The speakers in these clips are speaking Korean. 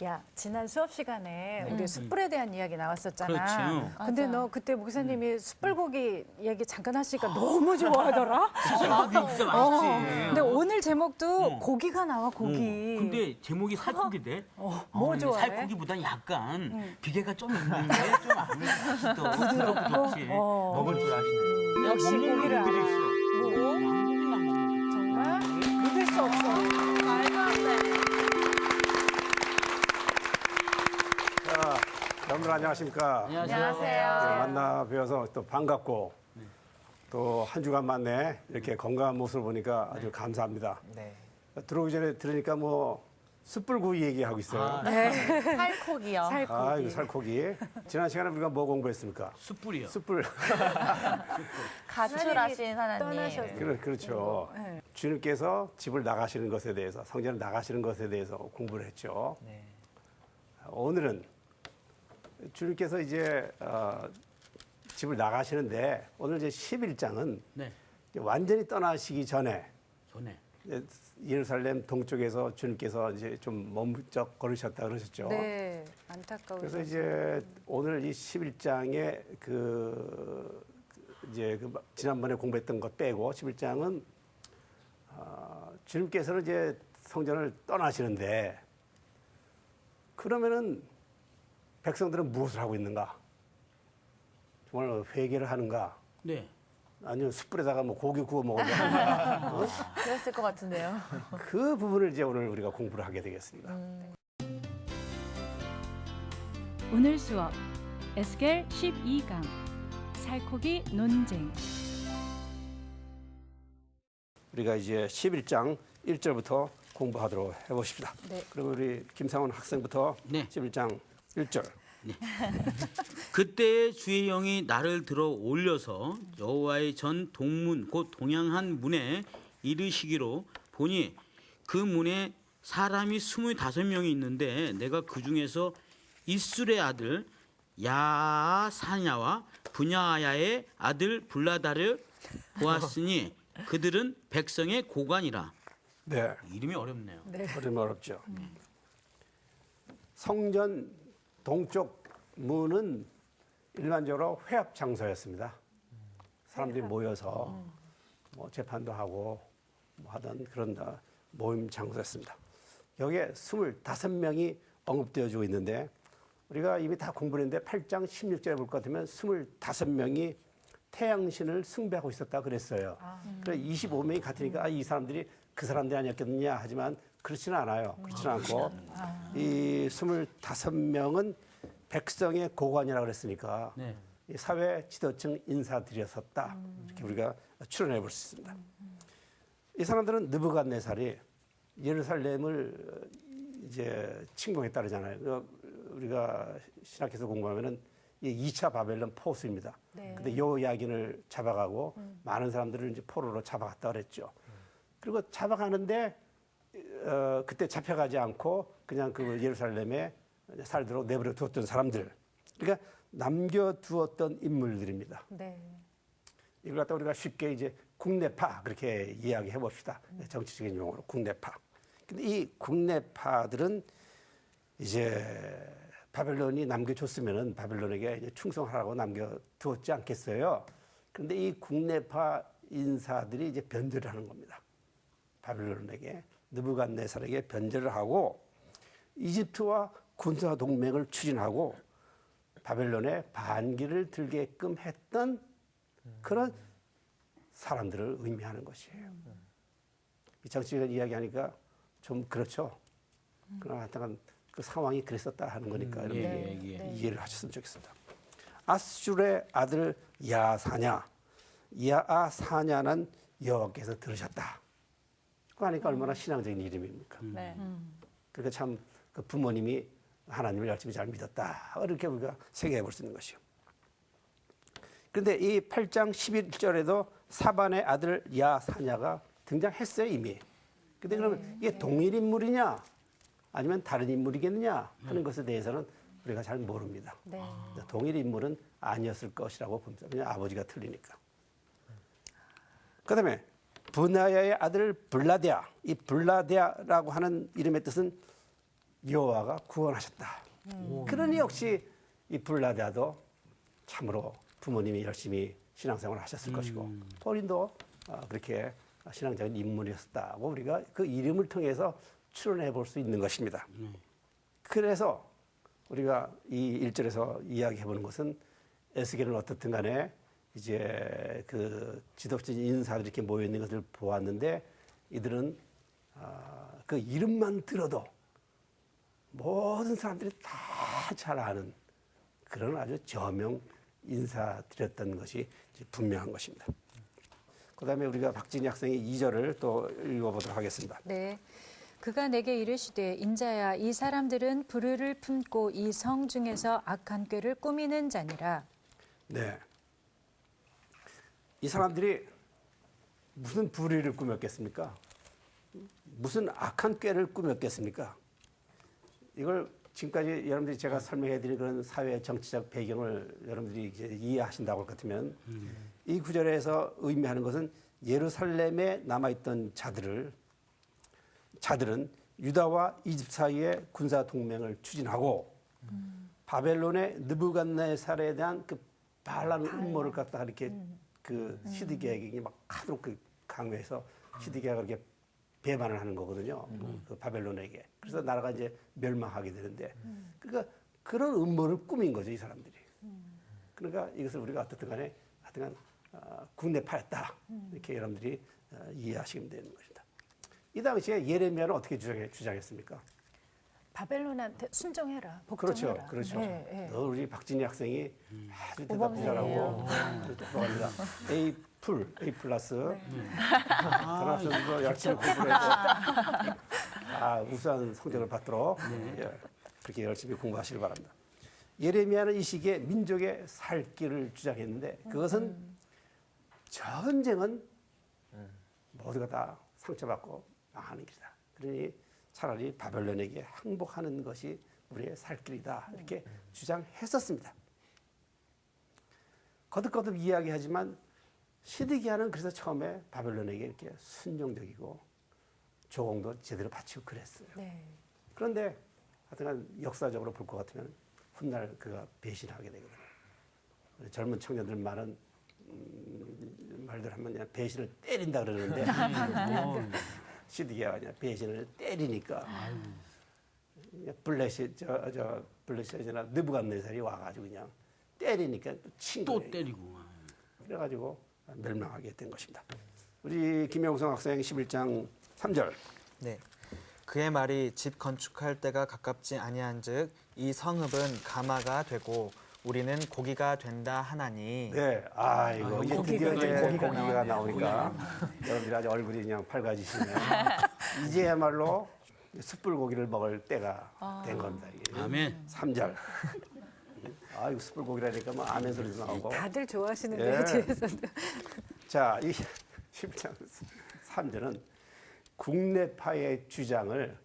야, 지난 수업 시간에 우리 숯불에 대한 이야기 나왔었잖아. 그렇죠. 근데 맞아. 너 그때 목사님이 숯불고기 얘기 잠깐 하시니까 너무 좋아하더라. 고기 진짜 맛있지. 근데 오늘 제목도 고기가 나와, 고기. 근데 제목이 살코기인데. 뭐 좋아해? 살코기보다는 약간 비계가 좀 있는데 좀 아무래도 부드럽고 좋지. 먹을 줄 아시네요. 역시 고기를 알아. 고기도 있어. 뭐? 양고기만 못 먹겠다. 정말 믿을 수 없어. 말도 안 돼. 자, 여러분들 안녕하십니까? 안녕하세요. 네, 만나 뵈어서 또 반갑고 또 한 주간 만에 이렇게 건강한 모습을 보니까 아주 감사합니다. 들어오기 전에 들으니까 뭐 숯불구이 얘기하고 있어요. 살코기요. 아, 이거 살코기. 지난 시간에 우리가 뭐 공부했습니까? 숯불이요. 숯불. 가출하신 하나님. 떠나셔서. 그렇죠. 네. 주님께서 집을 나가시는 것에 대해서, 성전을 나가시는 것에 대해서 공부를 했죠. 오늘은 주님께서 이제 집을 나가시는데 오늘 이제 11장은 네. 완전히 떠나시기 전에 전에. 예루살렘 동쪽에서 주님께서 이제 좀 머물적 걸으셨다 그러셨죠. 네, 안타까워요. 그래서 이제 오늘 이 11장에 지난번에 공부했던 것 빼고 11장은 주님께서는 이제 성전을 떠나시는데 그러면은 백성들은 무엇을 하고 있는가? 정말 회개를 하는가? 네. 아니면 숯불에다가 뭐 고기 구워 먹을까? 그랬을 것 같은데요. 그 부분을 이제 오늘 우리가 공부를 하게 되겠습니다. 오늘 수업 에스겔 12강 살코기 논쟁. 우리가 이제 11장 1절부터 공부하도록 해보십시다. 네. 그리고 우리 김상훈 학생부터 네. 11장 1절. 그때의 주의 영이 나를 들어 올려서 여호와의 전 동문 곧 동양한 문에 이르시기로 보니 그 문에 사람이 25명이 있는데 내가 그 중에서 이술의 아들 야사냐와 분야야의 아들 블라다를 보았으니 그들은 백성의 고관이라. 네. 이름이 어렵네요. 좀 어렵죠. 성전 동쪽 문은 일반적으로 회합 장소였습니다. 사람들이 모여서 뭐 재판도 하고 뭐 하던 그런 모임 장소였습니다. 여기에 25명이 언급되어지고 있는데 우리가 이미 다 공부했는데 8장 16절에 볼 것 같으면 25명이 태양신을 숭배하고 있었다 그랬어요. 그래서 25명이 같으니까 이 사람들이 그 사람들이 아니었겠느냐 하지만 그렇지는 않아요. 그렇지는 않고 이 25명은 백성의 고관이라고 그랬으니까 네. 이 사회 지도층 인사들이었었다. 이렇게 우리가 추론해 볼 수 있습니다. 이 사람들은 느부갓네살이 예루살렘을 이제 침공했다 그러잖아요. 우리가 신학에서 공부하면은 이 2차 바벨론 포수입니다. 네. 근데 요야긴을 잡아가고 많은 사람들을 이제 포로로 잡아갔다 그랬죠. 그리고 잡아가는데 그때 잡혀가지 않고 그냥 그 예루살렘에 살도록 내버려 두었던 사람들. 그러니까 남겨두었던 인물들입니다. 네. 이걸 갖다 우리가 쉽게 이제 국내파 그렇게 이야기해 봅시다. 정치적인 용어로 국내파. 근데 이 국내파들은 이제 바벨론이 남겨줬으면은 바벨론에게 이제 충성하라고 남겨두었지 않겠어요. 그런데 이 국내파 인사들이 이제 변절을 하는 겁니다. 바벨론에게 느부갓네살에게 변절을 하고 이집트와 군사 동맹을 추진하고 바벨론에 반기를 들게끔 했던 그런 사람들을 의미하는 것이에요. 이 정치적인 이야기하니까 좀 그렇죠. 그러나 하여튼 그 상황이 그랬었다 하는 거니까 여러분 이해를 하셨으면 좋겠습니다. 아수르의 아들 야사냐, 야사냐는 여호와께서 들으셨다. 그거 하니까 얼마나 신앙적인 이름입니까? 네. 그러니까 참 그 부모님이 하나님을 열심히 잘 믿었다. 이렇게 우리가 생각해 볼 수 있는 것이요. 그런데 이 8장 11절에도 사반의 아들 야사냐가 등장했어요, 이미. 근데 그러면 이게 동일 인물이냐 아니면 다른 인물이겠느냐 하는 것에 대해서는 우리가 잘 모릅니다. 네. 동일 인물은 아니었을 것이라고 봅니다. 왜냐하면 아버지가 틀리니까. 그다음에 분하야의 아들 블라데아. 이 블라데아라고 하는 이름의 뜻은 여호와가 구원하셨다. 그러니 역시 이 블라디아도 참으로 부모님이 열심히 신앙생활을 하셨을 것이고 본인도 그렇게 신앙적인 인물이었다고 우리가 그 이름을 통해서 추론해 볼 수 있는 것입니다. 그래서 우리가 이 1절에서 이야기해 보는 것은 에스겔은 어떻든 간에 이제 그 지도적인 인사들이 이렇게 모여 있는 것을 보았는데 이들은 그 이름만 들어도 모든 사람들이 다 잘 아는 그런 아주 저명 인사드렸던 것이 분명한 것입니다. 그다음에 우리가 박진희 학생의 2절을 또 읽어보도록 하겠습니다. 네. 그가 내게 이르시되 인자야 이 사람들은 불의를 품고 이 성 중에서 악한 꾀를 꾸미는 자니라. 네. 이 사람들이 무슨 불의를 꾸몄겠습니까? 무슨 악한 꾀를 꾸몄겠습니까? 이걸 지금까지 여러분들이 제가 설명해 드린 그런 사회 정치적 배경을 여러분들이 이제 이해하신다고 할 것 같으면 이 구절에서 의미하는 것은 예루살렘에 남아있던 자들은 유다와 이집 사이에 군사 동맹을 추진하고 바벨론의 느부갓네살에 대한 그 반란 음모를 갖다가 이렇게 그 시드기야에게 막 하도 그 강요해서 시드기야가 그렇게 배반을 하는 거거든요. 그 바벨론에게. 그래서 나라가 이제 멸망하게 되는데, 그러니까 그런 음모를 꾸민 거죠, 이 사람들이. 그러니까 이것을 우리가 어떻든 간에 하여튼 국내파였다. 이렇게 여러분들이 이해하시면 되는 것입니다. 이 당시에 예레미야는 어떻게 주장했습니까? 바벨론한테 순종해라. 복종해라. 그렇죠. 네, 네. 너 우리 박진희 학생이 아주 대답도 잘하고 똑똑합니다. A 플러스. 전학생도 열심히 공부를 해서 우수한 성적을 받도록 예, 그렇게 열심히 공부하시길 바랍니다. 예레미야는 이 시기에 민족의 살 길을 주장했는데 그것은 전쟁은 모두가 다 상처받고 망하는 길이다. 그러니 차라리 바벨론에게 항복하는 것이 우리의 살 길이다. 이렇게 주장했었습니다. 거듭거듭 이야기하지만 시드기야는 그래서 처음에 바벨론에게 이렇게 순종적이고 조공도 제대로 바치고 그랬어요. 네. 그런데 하여튼 역사적으로 볼 것 같으면 훗날 그가 배신하게 되거든요. 젊은 청년들 많은 말들 하면 그냥 배신을 때린다 그러는데 시드기야가 그냥 배신을 때리니까 블레셋이나 느부갓네살이 와가지고 그냥 때리니까 또 때리고. 그래가지고 멸망하게 된 것입니다. 우리 김영성 학생 11장 3절. 네. 그의 말이 집 건축할 때가 가깝지 아니한즉 이 성읍은 가마가 되고 우리는 고기가 된다 하나니. 네, 이거 이제 드디어 이제 고기가 나오니까 여러분들이 아주 얼굴이 그냥 밝아지시네요. 이제야말로 숯불고기를 먹을 때가 된 겁니다. 이게. 아멘. 3절. 이거 숯불고기라니까 뭐 아멘 소리도 나오고. 다들 좋아하시는데요, 예. 뒤에서도. 자, 이 11장 3절은 국내파의 주장을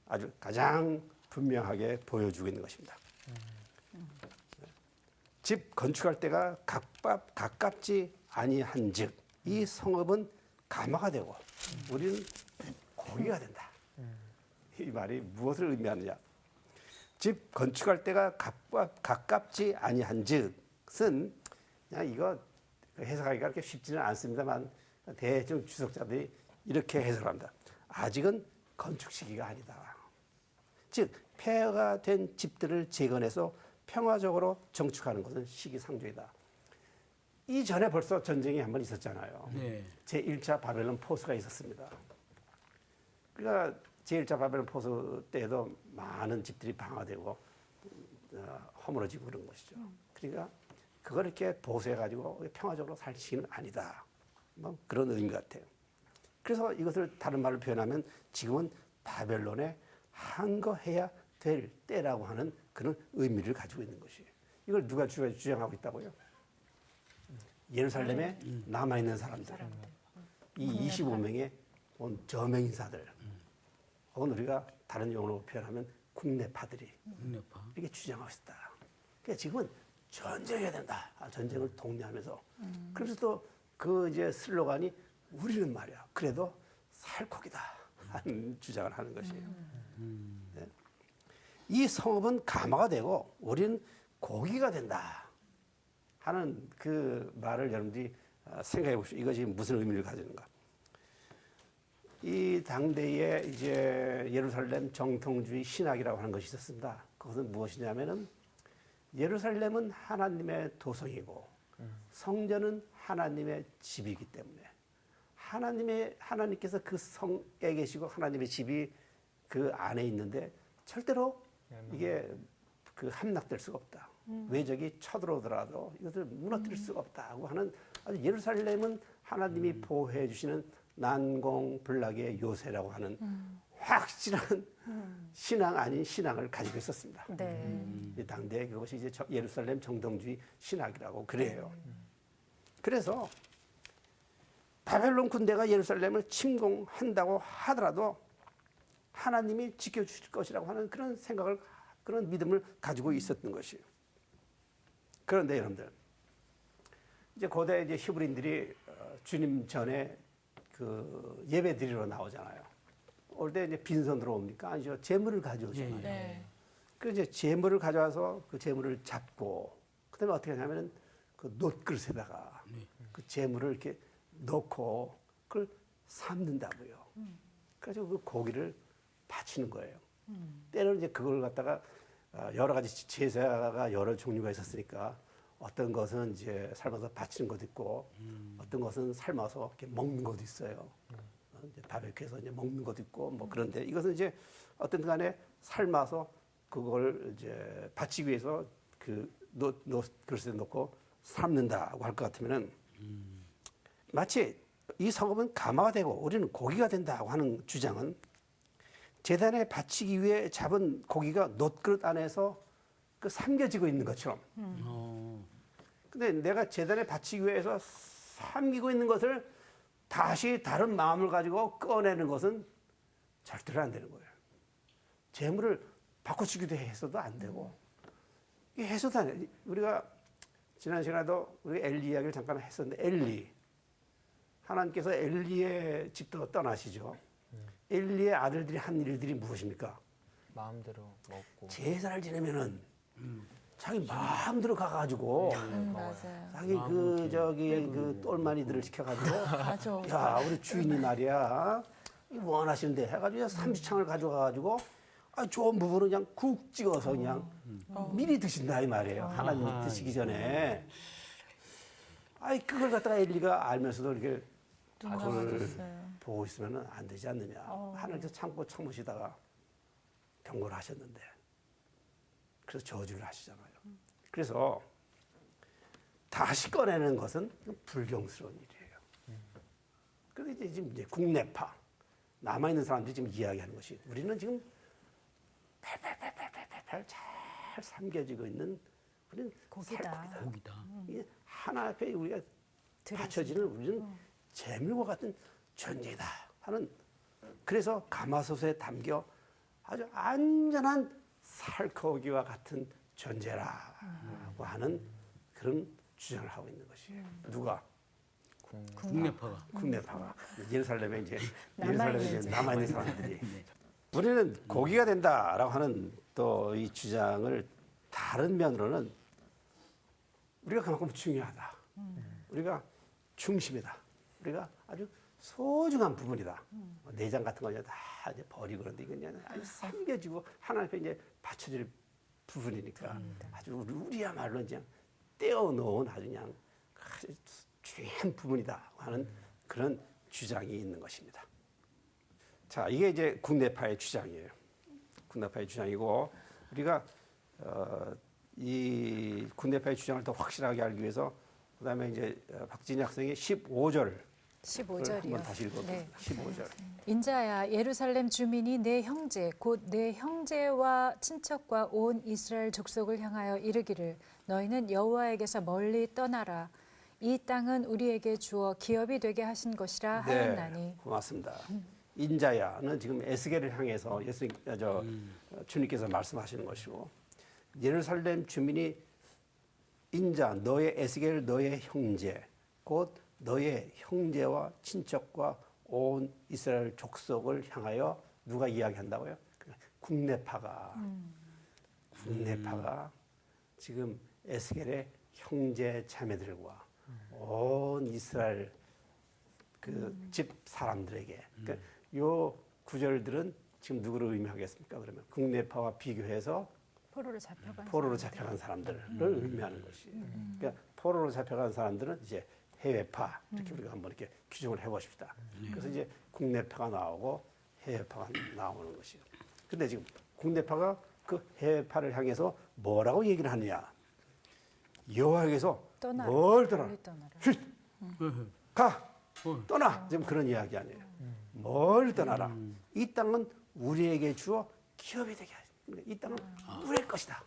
아주 가장 분명하게 보여주고 있는 것입니다. 집 건축할 때가 가깝지 아니한즉 이 성읍은 가마가 되고 우리는 고기가 된다. 이 말이 무엇을 의미하느냐? 집 건축할 때가 가깝지 아니한즉은 그냥 이거 해석하기가 그렇게 쉽지는 않습니다만 대충 주석자들이 이렇게 해석합니다. 아직은 건축 시기가 아니다. 즉 폐허가 된 집들을 재건해서 평화적으로 정축하는 것은 시기상조이다. 이전에 벌써 전쟁이 한 번 있었잖아요. 네. 제1차 바벨론 포수가 있었습니다. 그러니까 제1차 바벨론 포수 때에도 많은 집들이 방화되고 허물어지고 그런 것이죠. 그러니까 그걸 이렇게 보수해가지고 평화적으로 살 시기는 아니다. 뭐 그런 의미 같아요. 그래서 이것을 다른 말로 표현하면 지금은 바벨론에 항거해야 될 때라고 하는 그런 의미를 가지고 있는 것이에요. 이걸 누가 주장하고 있다고요? 예루살렘에 남아있는 사람들. 이 25명의 저명인사들. 혹은 우리가 다른 용어로 표현하면 국내파들이 국내파. 이렇게 주장하고 있다. 그러니까 지금은 전쟁해야 된다. 전쟁을 독려하면서. 그래서 또 그 이제 슬로건이 우리는 말이야. 그래도 살코기다. 하는 주장을 하는 것이에요. 네. 이 성읍은 가마가 되고 우리는 고기가 된다 하는 그 말을 여러분들이 생각해 보십시오. 이것이 무슨 의미를 가지는가? 이 당대에 이제 예루살렘 정통주의 신학이라고 하는 것이 있었습니다. 그것은 무엇이냐면은 예루살렘은 하나님의 도성이고 성전은 하나님의 집이기 때문에 하나님께서 그 성에 계시고 하나님의 집이 그 안에 있는데 절대로 이게 그 함락될 수가 없다. 외적이 쳐들어오더라도 이것을 무너뜨릴 수가 없다고 하는 아주 예루살렘은 하나님이 보호해 주시는 난공불락의 요새라고 하는 확실한 신앙 아닌 신앙을 가지고 있었습니다. 네. 이 당대에 그것이 이제 예루살렘 정통주의 신학이라고 그래요. 그래서 바벨론 군대가 예루살렘을 침공한다고 하더라도 하나님이 지켜주실 것이라고 하는 그런 생각을, 그런 믿음을 가지고 있었던 것이에요. 그런데 여러분들, 이제 고대 이제 히브리인들이 주님 전에 그 예배 드리러 나오잖아요. 올 때 이제 빈손으로 옵니까? 아니죠. 재물을 가져오잖아요. 네. 그 이제 재물을 가져와서 그 재물을 잡고, 그다음에 어떻게 하냐면은 그 놋그릇에다가 그 재물을 이렇게 넣고 그걸 삶는다고요. 그래서 그 고기를 바치는 거예요. 때로는 이제 그걸 갖다가 여러 가지 제사가 여러 종류가 있었으니까 어떤 것은 이제 삶아서 바치는 것도 있고 어떤 것은 삶아서 이렇게 먹는 것도 있어요. 이제 바베큐에서 이제 먹는 것도 있고 뭐 그런데 이것은 이제 어떤 간에 삶아서 그걸 이제 바치기 위해서 그 그릇에 넣고 삶는다고 할 것 같으면은 마치 이 성읍은 가마가 되고 우리는 고기가 된다고 하는 주장은 제단에 바치기 위해 잡은 고기가 놋그릇 안에서 그 삼겨지고 있는 것처럼. 근데 내가 제단에 바치기 위해서 삼기고 있는 것을 다시 다른 마음을 가지고 꺼내는 것은 절대로 안 되는 거예요. 재물을 바꿔주기도 해서도 안 되고 이게 해서도 안 돼. 우리가 지난 시간에도 우리 엘리 이야기를 잠깐 했었는데 엘리 하나님께서 엘리의 집도 떠나시죠. 엘리의 아들들이 한 일들이 무엇입니까? 마음대로 먹고 제사를 지내면은 자기 마음대로 가가지고 맞아요. 자기 그 저기 그 똘마니들을 시켜가지고 맞아. 야 우리 주인이 말이야 원하시는데 해가지고 삼시창을 가져가가지고 좋은 부분은 그냥 국 찍어서 그냥 미리 드신다 이 말이에요. 하나님 드시기 전에. 그걸 갖다가 엘리가 알면서도 이렇게 그걸 보고 있으면 안 되지 않느냐. 하나님께서 참으시다가 경고를 하셨는데 그래서 저주를 하시잖아요. 그래서 다시 꺼내는 것은 불경스러운 일이에요. 그런데 이제 지금 국내파 남아있는 사람들이 지금 이야기하는 것이 우리는 지금 팔팔팔팔팔팔 잘 삼겨지고 있는 우리는 고기다. 고기다. 이게 하나 앞에 우리가 바쳐지는 우리는 재물과 같은 존재다 하는 그래서 가마솥에 담겨 아주 안전한 살코기와 같은 존재라고 하는 그런 주장을 하고 있는 것이에요. 누가? 국내파가. 국내파가 예루살렘에 이제 남아있는 남아있는 사람들이 우리는 고기가 된다라고 하는 또 이 주장을 다른 면으로는 우리가 그만큼 중요하다. 우리가 중심이다. 우리가 아주 소중한 부분이다. 내장 같은 거 다 이제 버리고 그런데 이건 그냥 아주 삼겨지고 하나님 앞에 이제 받쳐질 부분이니까 아주 우리야말로 그냥 떼어놓은 아주 그냥 아주 중요한 부분이다 하는 그런 주장이 있는 것입니다. 자, 이게 이제 국내파의 주장이에요. 국내파의 주장이고 우리가 이 국내파의 주장을 더 확실하게 알기 위해서 그다음에 이제 박진희 학생의 15절 15절이요. 한번 다시 읽어보세요. 네. 15절. 인자야 예루살렘 주민이 내 형제 곧 내 형제와 친척과 온 이스라엘 족속을 향하여 이르기를 너희는 여호와에게서 멀리 떠나라 이 땅은 우리에게 주어 기업이 되게 하신 것이라 하였나니 고맙습니다. 인자야는 지금 에스겔을 향해서 주님께서 말씀하시는 것이고 예루살렘 주민이 인자 너의 에스겔 너의 형제 곧 너의 형제와 친척과 온 이스라엘 족속을 향하여 누가 이야기한다고요? 국내파가 국내파가 지금 에스겔의 형제 자매들과 온 이스라엘 그 집 사람들에게 그러니까 요 구절들은 지금 누구를 의미하겠습니까? 그러면 국내파와 비교해서 포로로 잡혀간 사람들을 의미하는 것이에요. 그러니까 포로로 잡혀간 사람들은 이제 해외파 이렇게 우리가 한번 이렇게 규정을 해보십시다. 그래서 이제 국내파가 나오고 해외파가 나오는 것이에요. 근데 지금 국내파가 그 해외파를 향해서 뭐라고 얘기를 하느냐? 여호와에게서 뭘 떠나? 멀리 떠나라. 가! 떠나! 지금 그런 이야기 아니에요. 뭘 떠나라? 이 땅은 우리에게 주어 기업이 되게 하지. 이 땅은 우리의 것이다.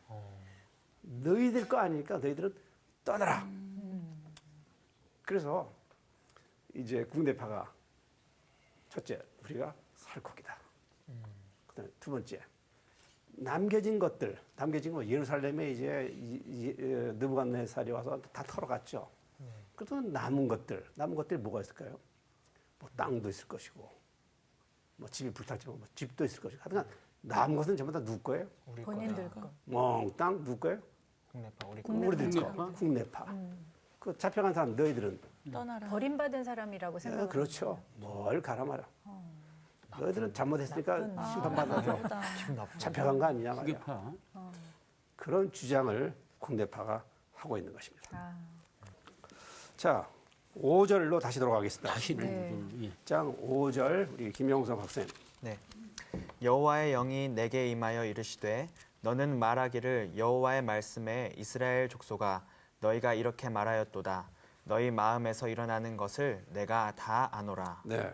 너희들 거 아니니까 너희들은 떠나라. 그래서 이제 국내파가 첫째, 우리가 살코기다. 그다음에 두 번째, 남겨진 것들, 남겨진 거 예루살렘에 이제 느부갓네살이 와서 다 털어갔죠. 그래도 남은 것들이 뭐가 있을까요? 뭐 땅도 있을 것이고, 뭐 집이 불탔지만 뭐 집도 있을 것이고, 하여간 남은 것은 전부 다 누구 거예요? 우리 본인들 거다. 거. 몽땅 누구 거예요? 국내파 우리 우리들 거. 국내파. 그 잡혀간 사람 너희들은 떠나라. 버림받은 사람이라고 생각을 그렇죠. 뭘 가라 말아. 너희들은 잘못했으니까 심판받아서 기분 나쁘죠. 잡혀간 거 아니냐 말이야. 국내파. 그런 주장을 국내파가 하고 있는 것입니다. 아, 자, 5절로 다시 돌아가겠습니다. 다시 네. 예. 장 5절 우리 김용성 박사님. 네. 여호와의 영이 내게 임하여 이르시되 너는 말하기를 여호와의 말씀에 이스라엘 족속아 너희가 이렇게 말하였도다. 너희 마음에서 일어나는 것을 내가 다 아노라. 네.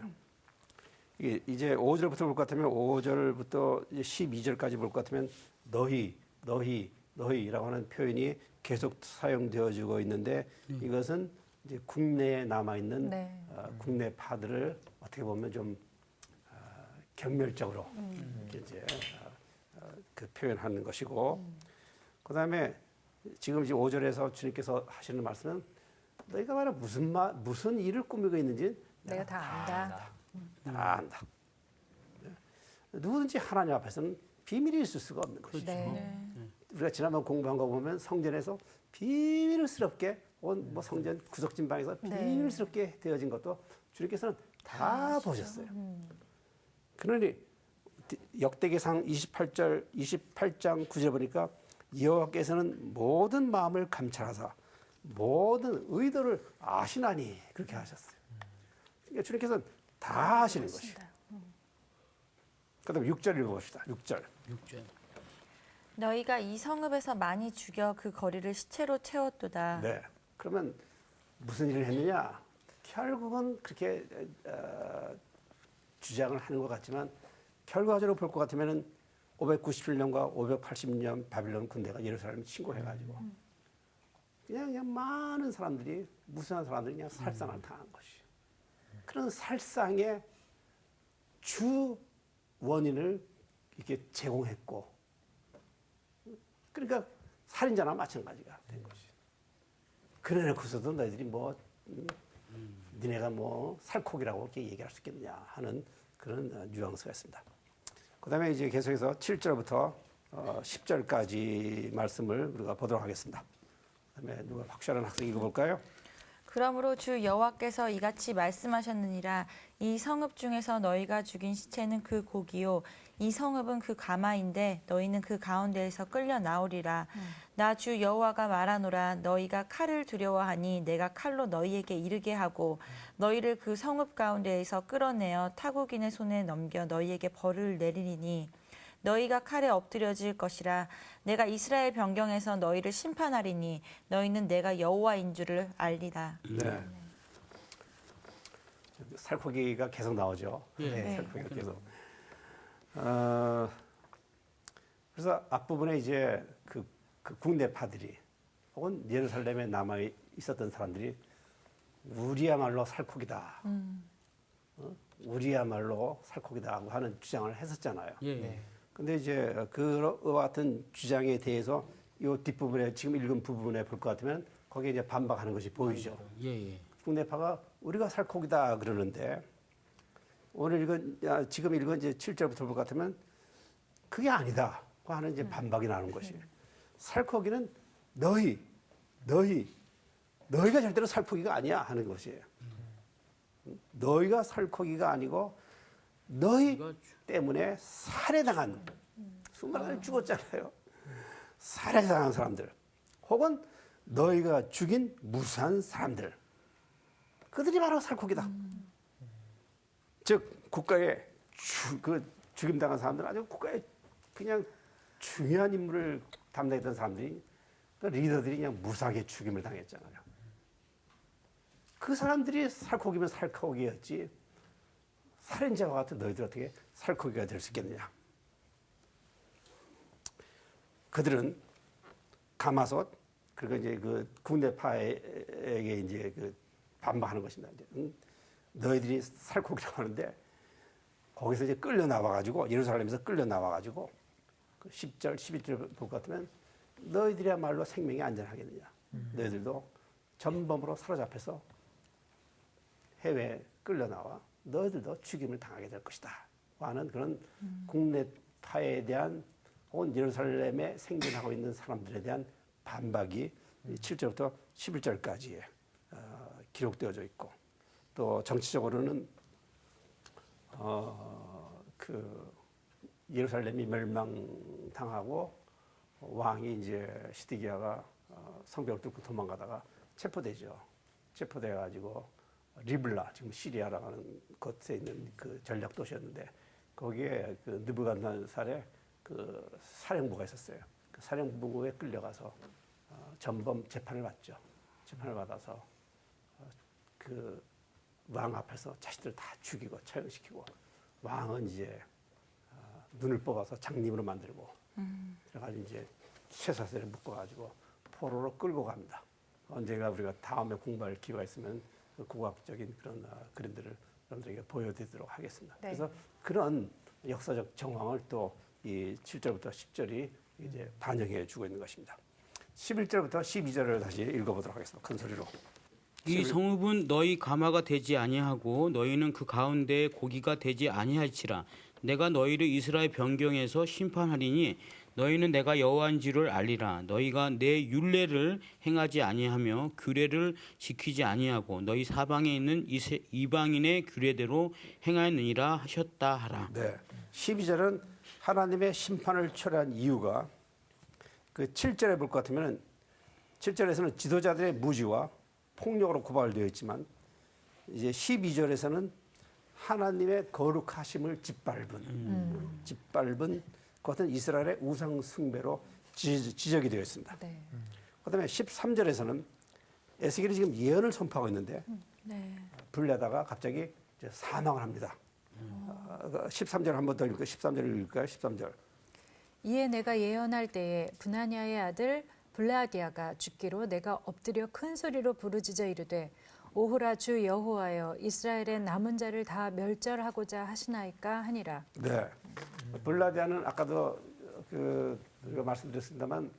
이게 이제 5절부터 볼 것 같으면 5절부터 12절까지 볼 것 같으면 너희라고 하는 표현이 계속 사용되어지고 있는데 이것은 이제 국내에 남아 있는 네. 국내파들을 어떻게 보면 좀 경멸적으로 이제 그 표현하는 것이고 그다음에 지금 이제 5절에서 주님께서 하시는 말씀은 너희가 말해 무슨 일을 꾸미고 있는지 내가 다 안다. 다 안다. 누구든지 하나님 앞에서는 비밀이 있을 수가 없는 것이죠. 네. 우리가 지난번 공부한 거 보면 성전에서 비밀스럽게 뭐 성전 구석진 방에서 비밀스럽게 되어진 것도 주님께서는 다 보셨어요. 그러니 역대기상 28장 9절 보니까 여호와께서는 모든 마음을 감찰하사 모든 의도를 아시나니 그렇게 하셨어요. 그러니까 주님께서는 다 아시는 것이에요. 그다음 6절 읽어봅시다. 6절. 6절. 너희가 이 성읍에서 많이 죽여 그 거리를 시체로 채웠도다. 네. 그러면 무슨 일을 했느냐? 결국은 그렇게 주장을 하는 것 같지만 결과적으로 볼 것 같으면은 591년과 580년 바빌론 군대가 예루살렘을 침공해가지고 그냥 많은 사람들이 무수한 사람들이 그냥 살상을 당한 것이에요. 그런 살상의 주 원인을 이렇게 제공했고, 그러니까 살인자나 마찬가지가 된 것이에요. 그래놓고서도 너희들이 뭐 니네가 뭐 살코기라고 이렇게 얘기할 수 있겠느냐 하는 그런 뉘앙스가 있습니다. 그다음에 이제 계속해서 7절부터 10절까지 말씀을 우리가 보도록 하겠습니다. 그다음에 누가 확실한 학생 읽어볼까요? 그러므로 주 여호와께서 이같이 말씀하셨느니라. 이 성읍 중에서 너희가 죽인 시체는 그 고기요 이 성읍은 그 가마인데 너희는 그 가운데에서 끌려 나오리라. 나 주 여호와가 말하노라. 너희가 칼을 두려워하니 내가 칼로 너희에게 이르게 하고 너희를 그 성읍 가운데에서 끌어내어 타국인의 손에 넘겨 너희에게 벌을 내리리니 너희가 칼에 엎드려질 것이라. 내가 이스라엘 변경에서 너희를 심판하리니 너희는 내가 여호와인 줄을 알리라. 네. 살코기가 계속 나오죠. 예. 살코기가 계속. 그래서 앞부분에 이제 그 국내파들이 혹은 예루살렘에 남아 있었던 사람들이 우리야말로 살코기다. 우리야말로 살코기다고 하는 주장을 했었잖아요. 예. 근데 이제 그와 같은 주장에 대해서 이 뒷부분에 지금 읽은 부분에 볼 것 같으면 거기에 이제 반박하는 것이 보이죠. 예. 국내파가 우리가 살코기다 그러는데 오늘 지금 읽은 이제 7절부터 볼 것 같으면 그게 아니다. 하는 이제 반박이 나오는 것이에요. 살코기는 너희가 절대로 살코기가 아니야 하는 것이에요. 너희가 살코기가 아니고 너희 때문에 살해당한 수많은 사람이 죽었잖아요. 살해당한 사람들 혹은 너희가 죽인 무수한 사람들 그들이 바로 살코기다. 즉 국가에 죽임당한 사람들은 아주 국가에 그냥 중요한 임무를 담당했던 사람들이 그 리더들이 그냥 무사하게 죽임을 당했잖아요. 그 사람들이 살코기면 살코기였지 살인자와 같은 너희들 어떻게 살코기가 될 수 있겠느냐. 그들은 가마솥 그리고 이제 그 국내파에게 이제 그 반박하는 것입니다. 너희들이 살코기라고 하는데 거기서 이제 끌려 나와가지고 예루살렘에서 끌려 나와가지고 그 10절, 11절 볼 것 같으면 너희들이야말로 생명이 안전하겠느냐. 너희들도 전범으로 사로잡혀서 해외에 끌려 나와 너희들도 죽임을 당하게 될 것이다. 하는 그런 국내파에 대한 혹은 예루살렘에 생존하고 있는 사람들에 대한 반박이 7절부터 11절까지에 기록되어져 있고 또 정치적으로는 그 예루살렘이 멸망당하고 왕이 이제 시드기야가 성벽을 뚫고 도망가다가 체포되죠. 체포돼 가지고 리블라 지금 시리아라고 하는 곳에 있는 그 전략 도시였는데 거기에 그 느부갓네살의 그 사령부가 있었어요. 그 사령부에 끌려가서 전범 재판을 받죠. 재판을 받아서 그 왕 앞에서 자식들 다 죽이고 처형시키고 왕은 이제 눈을 뽑아서 장님으로 만들고 그래가지고 이제 쇠사슬에 묶어가지고 포로로 끌고 갑니다. 언젠가 우리가 다음에 공부할 기회가 있으면 그 국악적인 그런 그림들을 여러분들에게 보여드리도록 하겠습니다. 네. 그래서 그런 역사적 정황을 또 이 7절부터 10절이 이제 반영해 주고 있는 것입니다. 11절부터 12절을 다시 읽어보도록 하겠습니다. 큰 소리로. 이 성읍은 너희 가마가 되지 아니하고 너희는 그 가운데에 고기가 되지 아니할지라. 내가 너희를 이스라엘 변경에서 심판하리니 너희는 내가 여호와인 줄을 알리라. 너희가 내 율례를 행하지 아니하며 규례를 지키지 아니하고 너희 사방에 있는 이방인의 규례대로 행하였느니라 하셨다 하라. 네. 12절은 하나님의 심판을 초래한 이유가 그 7절에 볼 것 같으면 7절에서는 지도자들의 무지와 폭력으로 고발되어 있지만 이제 12절에서는 하나님의 거룩하심을 짓밟은 그것은 이스라엘의 우상 숭배로 지적이 되어 있습니다. 네. 그다음에 13절에서는 에스겔이 지금 예언을 선포하고 있는데 네. 불려다가 갑자기 이제 사망을 합니다. 13절 한 번 더 읽을까요? 13절 읽을까요? 13절. 이에 내가 예언할 때에 브나냐의 아들 블라디아가 죽기로 내가 엎드려 큰 소리로 부르짖어 이르되 오호라 주 여호와여 이스라엘의 남은 자를 다 멸절하고자 하시나이까 하니라. 네. 블라디아는 아까도 우리가 말씀드렸습니다만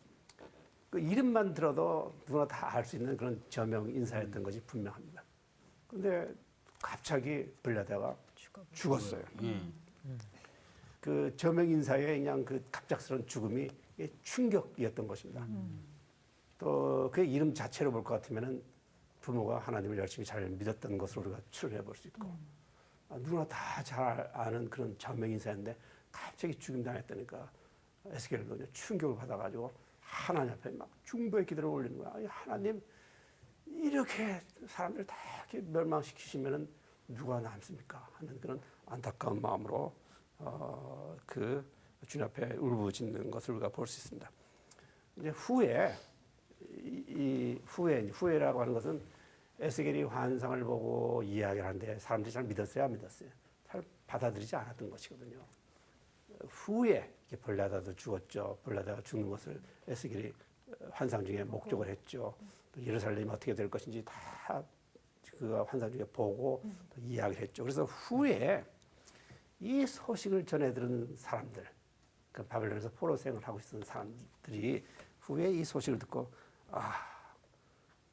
그 이름만 들어도 누구나 다 알 수 있는 그런 저명 인사였던 것이 분명합니다. 그런데 갑자기 블라디아가 죽었어요. 그 저명 인사의 그냥 그 갑작스러운 죽음이 충격이었던 것입니다. 또 그 이름 자체로 볼 것 같으면은 부모가 하나님을 열심히 잘 믿었던 것으로 우리가 추론해 볼 수 있고 누구나 다 잘 아는 그런 저명 인사인데 갑자기 죽임당했다니까 에스겔도 충격을 받아가지고 하나님 앞에 막 중보의 기도를 올리는 거야. 아니, 하나님 이렇게 사람들 다 이렇게 멸망시키시면은 누가 남습니까? 하는 그런 안타까운 마음으로 그 주님 앞에 울부짖는 것을 우리가 볼 수 있습니다. 이제 후회라고 하는 것은 에스겔이 환상을 보고 이야기를 하는데 사람들이 잘 믿었어요, 안 믿었어요? 잘 받아들이지 않았던 것이거든요. 후에 블라다도 죽었죠. 블라다가 죽는 것을 에스겔이 환상 중에 목격을 했죠. 또 예루살렘이 어떻게 될 것인지 다 그 환상 중에 보고 또 이야기를 했죠. 그래서 후에 이 소식을 전해 들은 사람들, 그 바벨론에서 포로 생활을 하고 있었던 사람들이 후에 이 소식을 듣고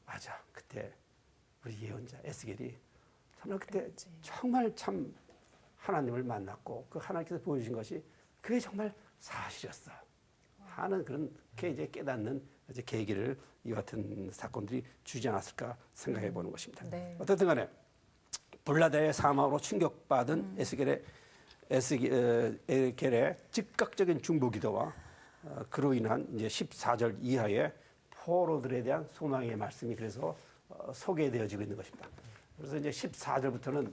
맞아. 그때 우리 예언자 에스겔이 정말 그때 정말 참 하나님을 만났고 그 하나님께서 보여주신 것이 그게 정말 사실이었어. 하는 그렇게 이제 깨닫는 이제 계기를 이 같은 사건들이 주지 않았을까 생각해 보는 것입니다. 네. 어떻든 간에 블라다의 사망으로 충격받은 에스겔의 즉각적인 중보기도와 그로 인한 이제 14절 이하의 포로들에 대한 소망의 말씀이 그래서 소개되어지고 있는 것입니다. 그래서 이제 14절부터는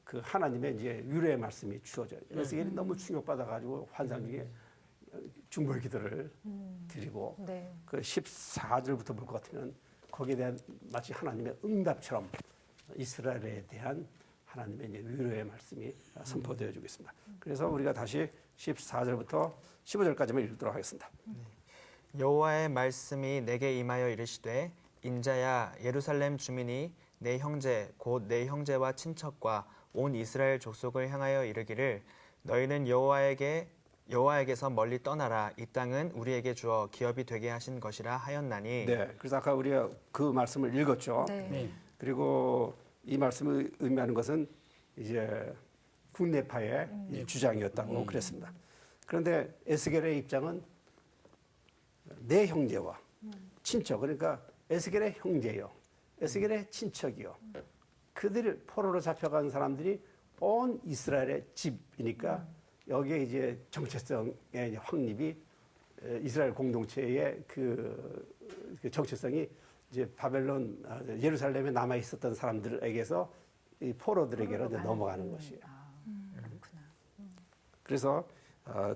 그 하나님의 이제 위로의 말씀이 주어져요. 에스겔이 너무 충격받아 가지고 환상 중에 중보의 기도를 드리고 네. 그 14절부터 볼 것 같으면 거기에 대한 마치 하나님의 응답처럼 이스라엘에 대한 하나님의 이제 위로의 말씀이 선포되어지고 있습니다. 그래서 우리가 다시 14절부터 15절까지만 읽도록 하겠습니다. 여호와의 말씀이 내게 임하여 이르시되 인자야 예루살렘 주민이 내 형제 곧 내 형제와 친척과 온 이스라엘 족속을 향하여 이르기를 너희는 여호와에게서 멀리 떠나라 이 땅은 우리에게 주어 기업이 되게 하신 것이라 하였나니. 네, 그래서 아까 우리가 그 말씀을 읽었죠. 네. 그리고 이 말씀을 의미하는 것은 이제 국내파의 주장이었다고 그랬습니다. 그런데 에스겔의 입장은 내 형제와 친척, 그러니까 에스겔의 형제요, 에스겔의 친척이요, 그들 포로로 잡혀간 사람들이 온 이스라엘의 집이니까 여기에 이제 정체성의 이제 확립이 이스라엘 공동체의 그 정체성이 이제 바벨론 예루살렘에 남아 있었던 사람들에게서 이 포로들에게로 이제 넘어가는 것이에요. 그렇구나. 그래서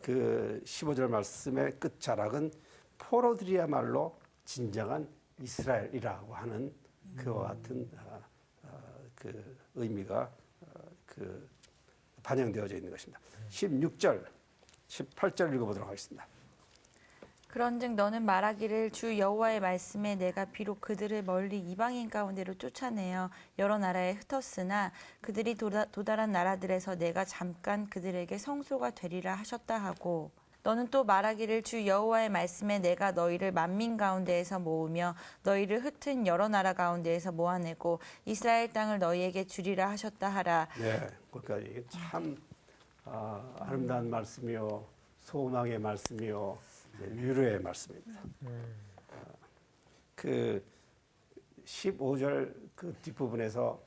그 15절 말씀의 끝자락은 포로들이야말로 진정한 이스라엘이라고 하는 그와 같은 그 의미가 그 반영되어져 있는 것입니다. 16절, 18절 읽어보도록 하겠습니다. 그런즉 너는 말하기를 주 여호와의 말씀에 내가 비록 그들을 멀리 이방인 가운데로 쫓아내어 여러 나라에 흩었으나 그들이 도달한 나라들에서 내가 잠깐 그들에게 성소가 되리라 하셨다 하고 너는 또 말하기를 주 여호와의 말씀에 내가 너희를 만민 가운데에서 모으며 너희를 흩은 여러 나라 가운데에서 모아내고 이스라엘 땅을 너희에게 주리라 하셨다 하라. 네, 그러니까 이게 참 아름다운 말씀이요, 소망의 말씀이요, 위로의 말씀입니다. 그 15절 그 뒷부분에서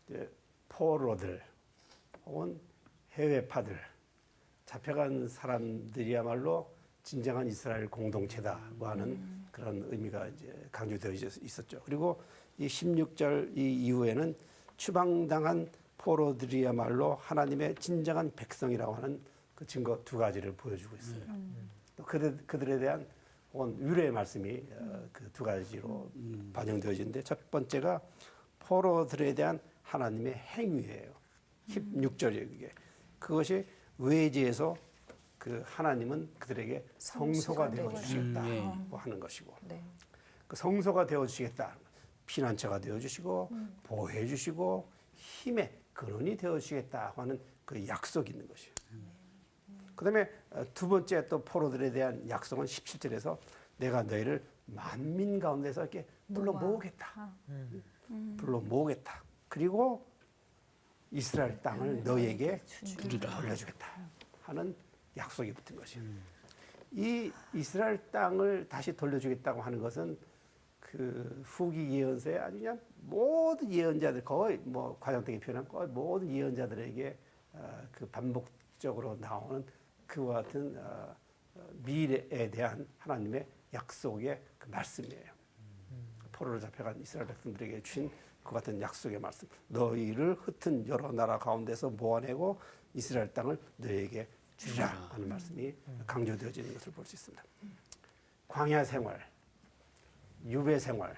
이제 포로들 혹은 해외파들 잡혀간 사람들이야말로 진정한 이스라엘 공동체다고 하는 그런 의미가 이제 강조되어 있었죠. 그리고 이 16절 이 이후에는 추방당한 포로들이야말로 하나님의 진정한 백성이라고 하는 그 증거 두 가지를 보여주고 있어요. 또 그들에 대한 위로의 말씀이 그 두 가지로 반영되어지는데 첫 번째가 포로들에 대한 하나님의 행위예요. 16절이에요. 그게 그것이 외지에서 그 하나님은 그들에게 성소가 되어 주시겠다고 하는 것이고, 네. 그 성소가 되어 주시겠다, 피난처가 되어 주시고 보호해 주시고 힘의 근원이 되어 주시겠다고 하는 그 약속이 있는 것이에요. 그다음에 두 번째 또 포로들에 대한 약속은 17절에서 내가 너희를 만민 가운데서 이렇게 불러 모으겠다. 불러 모으겠다. 그리고 이스라엘 땅을 너희에게 돌려주겠다 하는 약속이 붙은 것이에요. 이 이스라엘 땅을 다시 돌려주겠다고 하는 것은 그 후기 예언서에 아주 그냥 모든 예언자들 거의 뭐 과장되게 표현한 거의 모든 예언자들에게 그 반복적으로 나오는 그와 같은 미래에 대한 하나님의 약속의 그 말씀이에요. 포로로 잡혀간 이스라엘 백성들에게 주신 그 같은 약속의 말씀. 너희를 흩은 여러 나라 가운데서 모아내고 이스라엘 땅을 너희에게 주리라 하는 말씀이 강조되어지는 것을 볼 수 있습니다. 광야 생활, 유배 생활,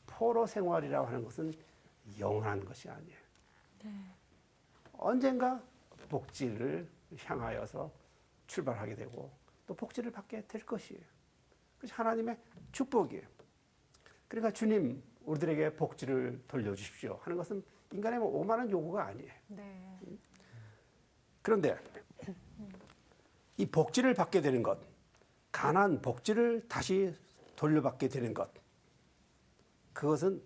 포로 생활이라고 하는 것은 영원한 것이 아니에요. 언젠가 복지를 향하여서 출발하게 되고 또 복지를 받게 될 것이에요. 그것이 하나님의 축복이에요. 그러니까 주님 우리들에게 복지를 돌려주십시오 하는 것은 인간의 뭐 오만한 요구가 아니에요. 네. 그런데 이 복지를 받게 되는 것, 가난 복지를 다시 돌려받게 되는 것, 그것은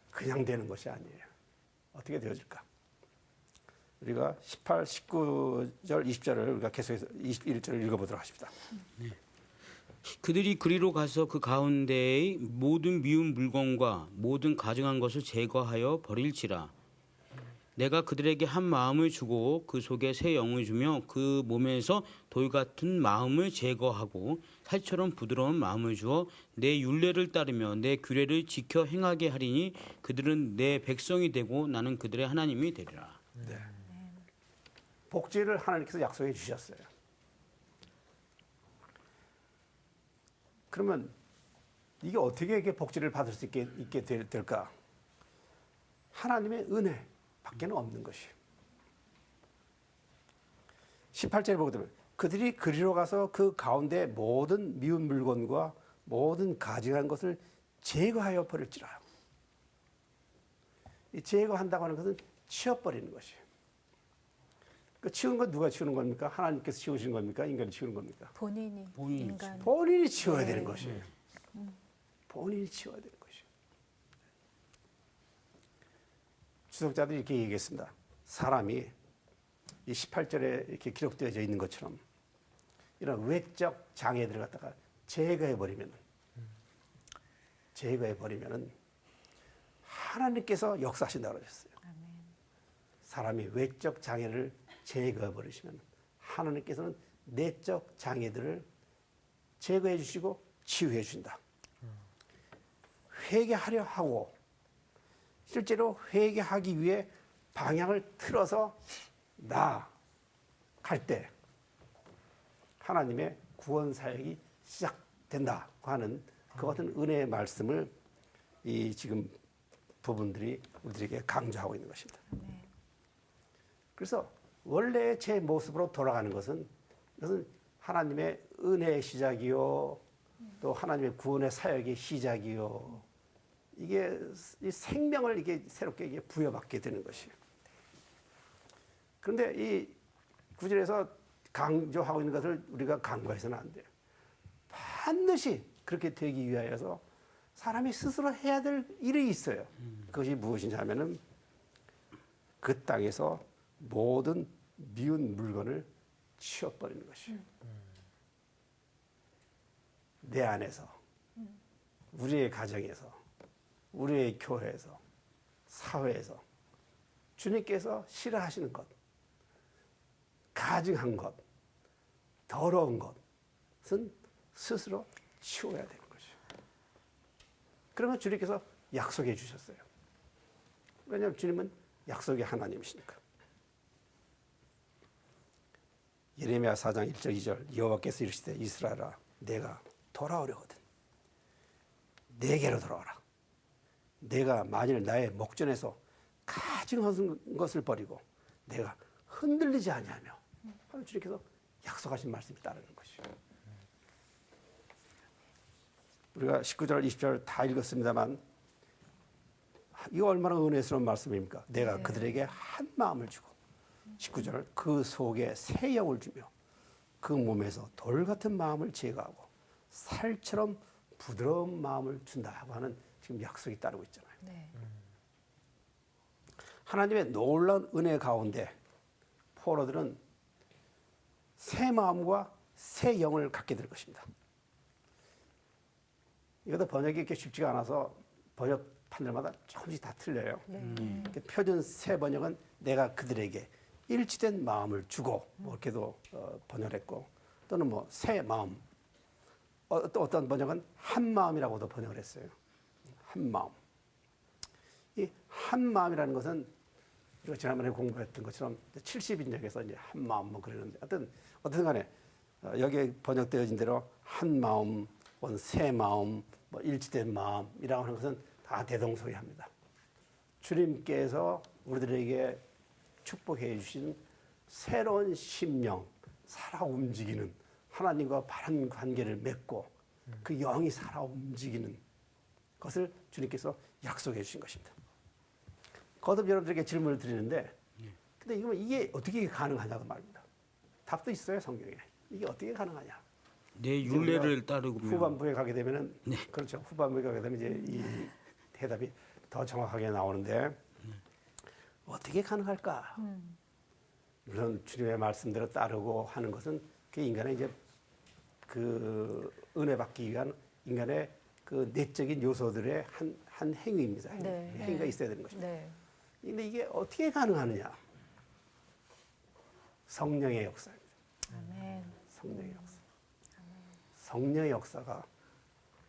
그냥 되는 것이 아니에요. 어떻게 되어질까? 우리가 18, 19절, 20절을 우리가 계속해서 21절을 읽어보도록 하십니다. 그들이 그리로 가서 그 가운데의 모든 미운 물건과 모든 가증한 것을 제거하여 버릴지라. 내가 그들에게 한 마음을 주고 그 속에 새 영을 주며 그 몸에서 돌 같은 마음을 제거하고 살처럼 부드러운 마음을 주어 내 율례를 따르며 내 규례를 지켜 행하게 하리니 그들은 내 백성이 되고 나는 그들의 하나님이 되리라. 네. 복지를 하나님께서 약속해 주셨어요. 그러면 이게 어떻게 이렇게 복지를 받을 수 있게 될까? 하나님의 은혜 밖에는 없는 것이에요. 18절에 보게 되면 그들이 그리로 가서 그 가운데 모든 미운 물건과 모든 가증한 것을 제거하여 버릴지라. 이 제거한다고 하는 것은 치워버리는 것이에요. 그 치운 건 누가 치우는 겁니까? 하나님께서 치우신 겁니까? 인간이 치우는 겁니까? 본인이 인간. 본인이 치워야 되는 것이에요. 본인이 치워야 되는 것이에요. 주석자들이 이렇게 얘기했습니다. 사람이 이 18절에 이렇게 기록되어져 있는 것처럼 이런 외적 장애들을 갖다가 제거해 버리면은 하나님께서 역사하신다고 그러셨어요. 사람이 외적 장애를 제거해 버리시면 하나님께서는 내적 장애들을 제거해 주시고 치유해 주신다. 회개하려 하고 실제로 회개하기 위해 방향을 틀어서 나아갈 때 하나님의 구원 사역이 시작된다고 하는 그 같은 은혜의 말씀을 이 지금 부분들이 우리들에게 강조하고 있는 것입니다. 그래서 원래 제 모습으로 돌아가는 것은 이것은 하나님의 은혜의 시작이요, 또 하나님의 구원의 사역의 시작이요. 이게 이 생명을 이게 새롭게 이게 부여받게 되는 것이에요. 그런데 이 구절에서 강조하고 있는 것을 우리가 간과해서는 안 돼요. 반드시 그렇게 되기 위하여서 사람이 스스로 해야 될 일이 있어요. 그것이 무엇이냐 하면은 그 땅에서 모든 미운 물건을 치워버리는 것이에요. 내 안에서, 우리의 가정에서, 우리의 교회에서, 사회에서 주님께서 싫어하시는 것, 가증한 것, 더러운 것은 스스로 치워야 되는 것이에요. 그러면 주님께서 약속해 주셨어요. 왜냐하면 주님은 약속의 하나님이시니까. 예레미야 4장 1절 2절 여호와께서 이르시되 이스라엘아 내가 돌아오려거든 내게로 돌아오라. 내가 만일 나의 목전에서 가증한 것을 버리고 내가 흔들리지 아니하며 하는 주님께서 약속하신 말씀이 따르는 것이죠. 우리가 19절 20절 다 읽었습니다만 이거 얼마나 은혜스러운 말씀입니까? 내가 그들에게 한 마음을 주고 19절 그 속에 새 영을 주며 그 몸에서 돌 같은 마음을 제거하고 살처럼 부드러운 마음을 준다고 하는 지금 약속이 따르고 있잖아요. 네. 하나님의 놀라운 은혜 가운데 포로들은 새 마음과 새 영을 갖게 될 것입니다. 이것도 번역이 이렇게 쉽지가 않아서 번역판들마다 조금씩 다 틀려요. 표준 새 번역은 내가 그들에게 일치된 마음을 주고 뭐 이렇게도 번역했고 또는 뭐 새 마음 또 어떤 번역은 한 마음이라고도 번역을 했어요. 한 마음. 이 한 마음이라는 것은 우리가 지난번에 공부했던 것처럼 70인역에서 이제 한 마음 뭐 그러는데 어떤 간에 여기에 번역되어진 대로 한 마음, 새 마음, 뭐 일치된 마음이라고 하는 것은 다 대동소이합니다. 주님께서 우리들에게 축복해 주신 새로운 심령, 살아 움직이는 하나님과 바른 관계를 맺고 그 영이 살아 움직이는 것을 주님께서 약속해 주신 것입니다. 거듭 여러분들에게 질문을 드리는데 근데 이게 어떻게 가능하냐고 말입니다. 답도 있어요, 성경에. 이게 어떻게 가능하냐. 내 율례를 따르고 후반부에 가게 되면은 그렇죠. 후반부에 가게 되면 이제 이 대답이 더 정확하게 나오는데 어떻게 가능할까? 물론 주님의 말씀대로 따르고 하는 것은 그 인간의 이제 그 은혜 받기 위한 인간의 그 내적인 요소들의 한 행위입니다. 네. 행위가 있어야 되는 것입니다. 네. 근데 이게 어떻게 가능하느냐? 성령의 역사입니다. 아멘. 성령의 역사. 성령의 역사가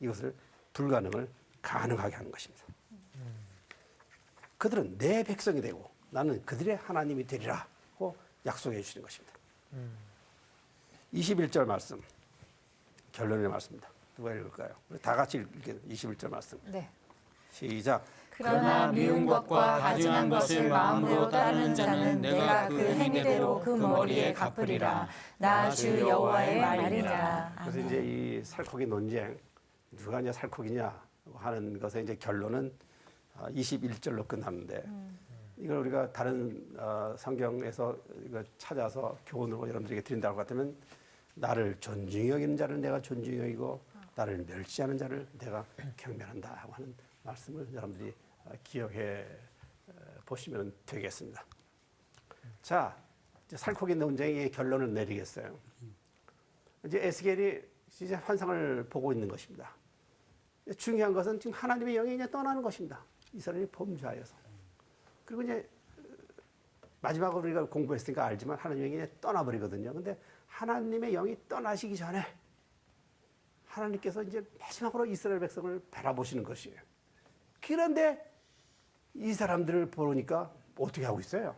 이것을 불가능을 가능하게 하는 것입니다. 그들은 내 백성이 되고 나는 그들의 하나님이 되리라 고 약속해 주시는 것입니다. 21절 말씀, 결론의 말씀입니다. 누가 읽을까요? 우리 다 같이 읽게 21절 말씀. 네. 시작. 그러나 미운 것과 가증한 것을 마음으로 따르는 자는 내가 그 행위대로 그 머리에 갚으리라. 나 주 여호와의 말이니라. 그래서 이제 이 살코기 논쟁, 누가 이제 살코기냐 하는 것의 이제 결론은 21절로 끝났는데 이걸 우리가 다른 성경에서 이거 찾아서 교훈으로 여러분들에게 드린다고 같으면 나를 존중히 여기는 자를 내가 존중히 여기고 나를 멸시하는 자를 내가 경멸한다 하는 말씀을 여러분들이 기억해 보시면 되겠습니다. 자, 이제 살코기 논쟁의 결론을 내리겠어요. 이제 에스겔이 이제 환상을 보고 있는 것입니다. 중요한 것은 지금 하나님의 영이 이제 떠나는 것입니다. 이스라엘이 범죄하여서. 그리고 이제 마지막으로 우리가 공부했으니까 알지만 하나님의 영이 이제 떠나버리거든요. 근데 하나님의 영이 떠나시기 전에 하나님께서 이제 마지막으로 이스라엘 백성을 바라보시는 것이에요. 그런데 이 사람들을 보니까 어떻게 하고 있어요?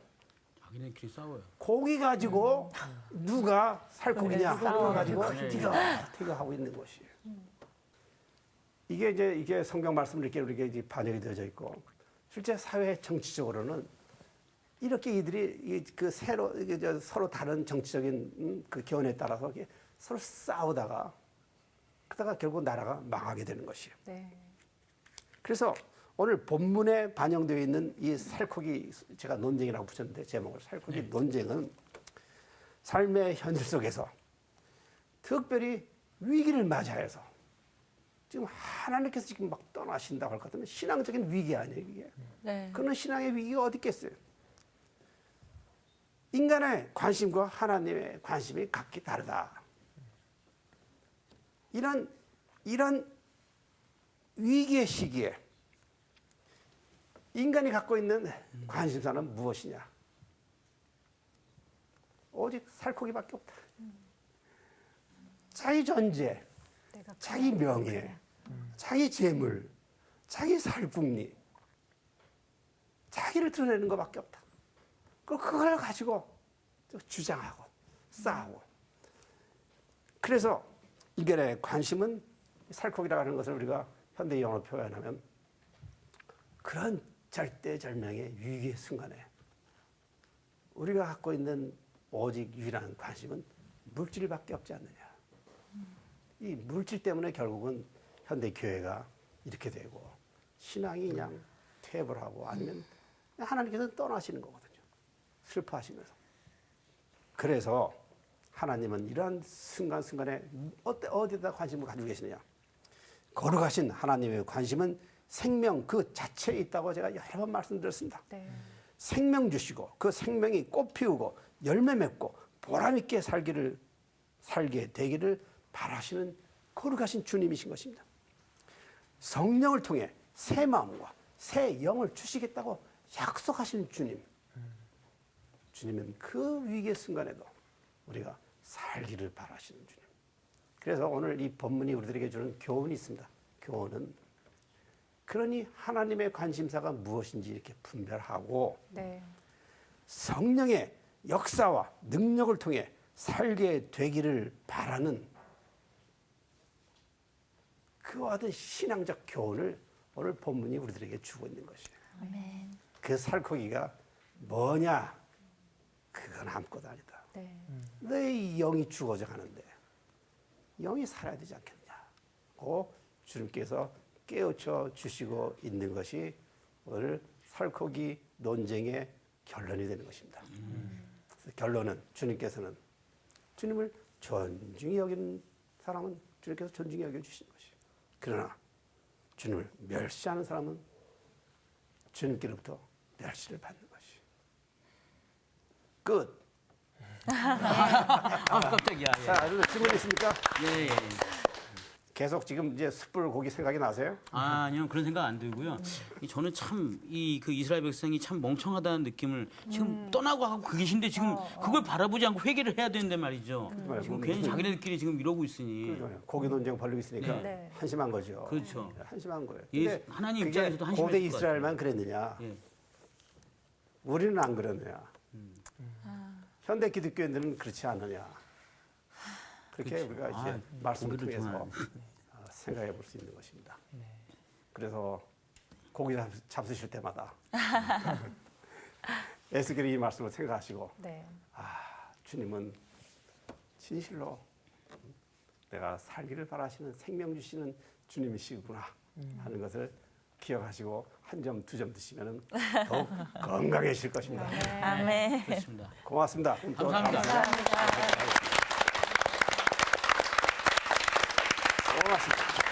자기네끼리 싸워요. 고기 가지고 누가 살코기냐 싸워가지고 네. 티격하고 있는 것이에요. 이게 성경 말씀을 이렇게 우리에게 이제 반영이 되어져 있고 실제 사회 정치적으로는 이렇게 이들이 그 서로 다른 정치적인 그 견해에 따라서 이렇게 서로 싸우다가 그러다가 결국 나라가 망하게 되는 것이에요. 네. 그래서 오늘 본문에 반영되어 있는 이 살코기 제가 논쟁이라고 붙였는데 제목을 살코기 논쟁은 삶의 현실 속에서 특별히 위기를 맞이해서 지금 하나님께서 지금 막 떠나신다고 할 것 같으면 신앙적인 위기 아니에요, 이게. 네. 그런 신앙의 위기가 어디 있겠어요? 인간의 관심과 하나님의 관심이 각기 다르다. 이런 위기의 시기에 인간이 갖고 있는 관심사는 무엇이냐? 오직 살코기밖에 없다. 자기 존재, 내가 자기 명예, 자기 재물, 자기 살궁리, 자기를 드러내는 것밖에 없다. 그걸 가지고 주장하고 싸우고. 그래서 인간의 관심은 살코기라고 하는 것을 우리가 현대 영어로 표현하면 그런 절대절명의 위기의 순간에 우리가 갖고 있는 오직 유일한 관심은 물질밖에 없지 않느냐. 이 물질 때문에 결국은 현대 교회가 이렇게 되고 신앙이 그냥 퇴보를 하고 아니면 하나님께서 떠나시는 거거든요. 슬퍼하시면서. 그래서 하나님은 이러한 순간순간에 어디다 관심을 가지고 계시느냐. 거룩하신 하나님의 관심은 생명 그 자체에 있다고 제가 여러 번 말씀드렸습니다. 네. 생명 주시고 그 생명이 꽃 피우고 열매 맺고 보람 있게 살게 되기를 바라시는 거룩하신 주님이신 것입니다. 성령을 통해 새 마음과 새 영을 주시겠다고 약속하시는 주님. 주님은 그 위기의 순간에도 우리가 살기를 바라시는 주님. 그래서 오늘 이 본문이 우리들에게 주는 교훈이 있습니다. 교훈은 그러니 하나님의 관심사가 무엇인지 이렇게 분별하고 네. 성령의 역사와 능력을 통해 살게 되기를 바라는 그와 같은 신앙적 교훈을 오늘 본문이 우리들에게 주고 있는 것이에요. 아멘. 그 살코기가 뭐냐? 그건 아무것도 아니다. 네. 너의 영이 죽어져 가는데 영이 살아야 되지 않겠냐고 주님께서 깨우쳐 주시고 있는 것이 오늘 살코기 논쟁의 결론이 되는 것입니다. 그래서 결론은 주님께서는 주님을 존중히 여기는 사람은 주님께서 존중히 여겨주시는 것이에요. 그러나 주님을 멸시하는 사람은 주님께로부터 멸시를 받는 것이에요. 끝. 아, 깜짝이야. 자, 질문 있습니까? 예, 예. 계속 지금 이제 숯불 고기 생각이 나세요? 아니요, 그런 생각 안 들고요. 저는 참 그 이스라엘 백성이 참 멍청하다는 느낌을 지금 떠나고 하고 계신데 지금 그걸 바라보지 않고 회개를 해야 되는데 말이죠. 지금 괜히 자기네들끼리 지금 이러고 있으니. 고기 논쟁 벌리고 있으니까 네. 한심한 거죠. 그렇죠. 한심한 거예요. 예, 근데 하나님 그게 입장에서도 한심했을 고대 것 이스라엘만 그랬느냐? 예. 우리는 안 그러느냐? 현대 기독교인들은 그렇지 않느냐? 그렇게 우리가 이제 말씀을 고기를 통해서 좋아하는. 생각해 볼 수 있는 것입니다. 그래서 고기 잡수실 때마다 에스겔이 이 말씀을 생각하시고 네. 주님은 진실로 내가 살기를 바라시는 생명 주시는 주님이시구나 하는 것을 기억하시고 한 점, 두 점 드시면 더욱 건강해질 것입니다. 아멘. 그렇습니다. 고맙습니다. 또 감사합니다. 고맙습니다.